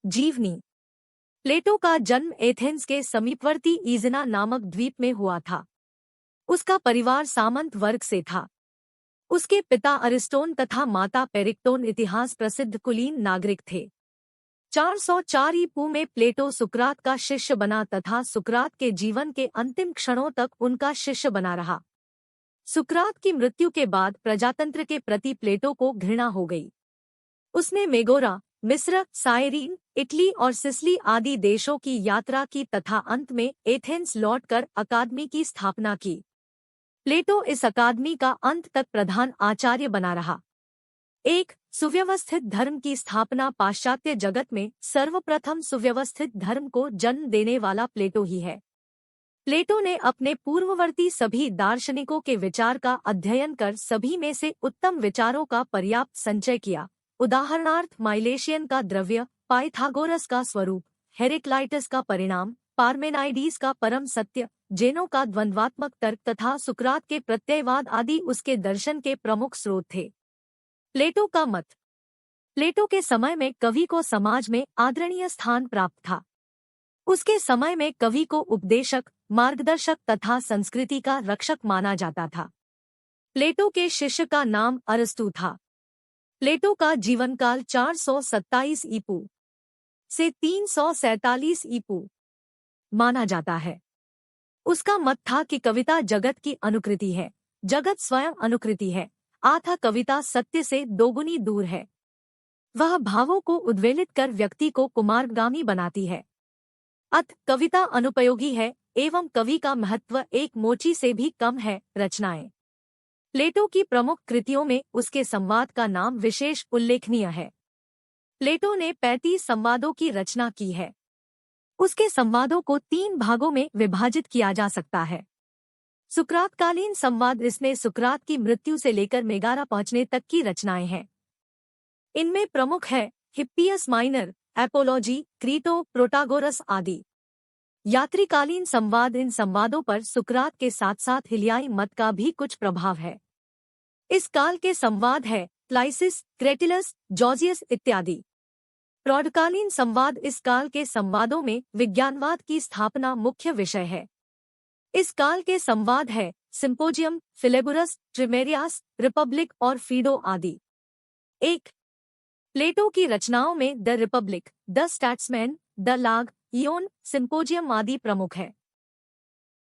जीवनी। प्लेटो का जन्म एथेंस के समीपवर्ती ईजना नामक द्वीप में हुआ था। उसका परिवार सामंत वर्ग से था। उसके पिता अरिस्टोन तथा माता पेरिक्टोन इतिहास प्रसिद्ध कुलीन नागरिक थे। 404 ईपू में प्लेटो सुकरात का शिष्य बना तथा सुकरात के जीवन के अंतिम क्षणों तक उनका शिष्य बना रहा। सुकरात की मृत्यु के बाद प्रजातंत्र के प्रति प्लेटो को घृणा हो गई। उसने मेगोरा, मिस्र, साइरीन, इटली और सिसिली आदि देशों की यात्रा की तथा अंत में एथेंस लौटकर अकादमी की स्थापना की। प्लेटो इस अकादमी का अंत तक प्रधान आचार्य बना रहा। एक सुव्यवस्थित धर्म की स्थापना। पाश्चात्य जगत में सर्वप्रथम सुव्यवस्थित धर्म को जन्म देने वाला प्लेटो ही है। प्लेटो ने अपने पूर्ववर्ती सभी दार्शनिकों के विचार का अध्ययन कर सभी में से उत्तम विचारों का पर्याप्त संचय किया। उदाहरणार्थ माइलेशियन का द्रव्य, पाइथागोरस का स्वरूप, हेरेक्लाइटस का परिणाम, पार्मेनाइडीज का परम सत्य, जेनो का द्वंद्वात्मक तर्क तथा सुकरात के प्रत्ययवाद आदि उसके दर्शन के प्रमुख स्रोत थे। प्लेटो का मत। प्लेटो के समय में कवि को समाज में आदरणीय स्थान प्राप्त था। उसके समय में कवि को उपदेशक, मार्गदर्शक तथा संस्कृति का रक्षक माना जाता था। प्लेटो के शिष्य का नाम अरस्तु था। प्लेटो का जीवनकाल 427 ईपू से 347 ईपू माना जाता है। उसका मत था कि कविता जगत की अनुकृति है, जगत स्वयं अनुकृति है, अतः कविता सत्य से दोगुनी दूर है। वह भावों को उद्वेलित कर व्यक्ति को कुमार्गामी बनाती है। अतः कविता अनुपयोगी है एवं कवि का महत्व एक मोची से भी कम है। रचनाएं। प्लेटो की प्रमुख कृतियों में उसके संवाद का नाम विशेष उल्लेखनीय है। प्लेटो ने 35 संवादों की रचना की है। उसके संवादों को 3 भागों में विभाजित किया जा सकता है। सुकरातकालीन संवाद, इसमें सुकरात की मृत्यु से लेकर मेगारा पहुंचने तक की रचनाएं हैं। इनमें प्रमुख है हिप्पियस माइनर, एपोलॉजी, क्रीटो, प्रोटागोरस आदि। यात्रीकालीन संवाद। इन संवादों पर सुकरात के साथ साथ हिलियाई मत का भी कुछ प्रभाव है। इस काल के संवाद है क्लाइसिस, क्रेटिलस, जॉर्जियस इत्यादि। प्रौढ़कालीन संवाद। इस काल के संवादों में विज्ञानवाद की स्थापना मुख्य विषय है। इस काल के संवाद है सिम्पोजियम, फिलेबुरस, ट्रिमेरियास, रिपब्लिक और फीडो आदि। 1. प्लेटो की रचनाओं में द रिपब्लिक, द स्टैट्समैन, द लाग, इयोन, सिम्पोजियम आदि प्रमुख है।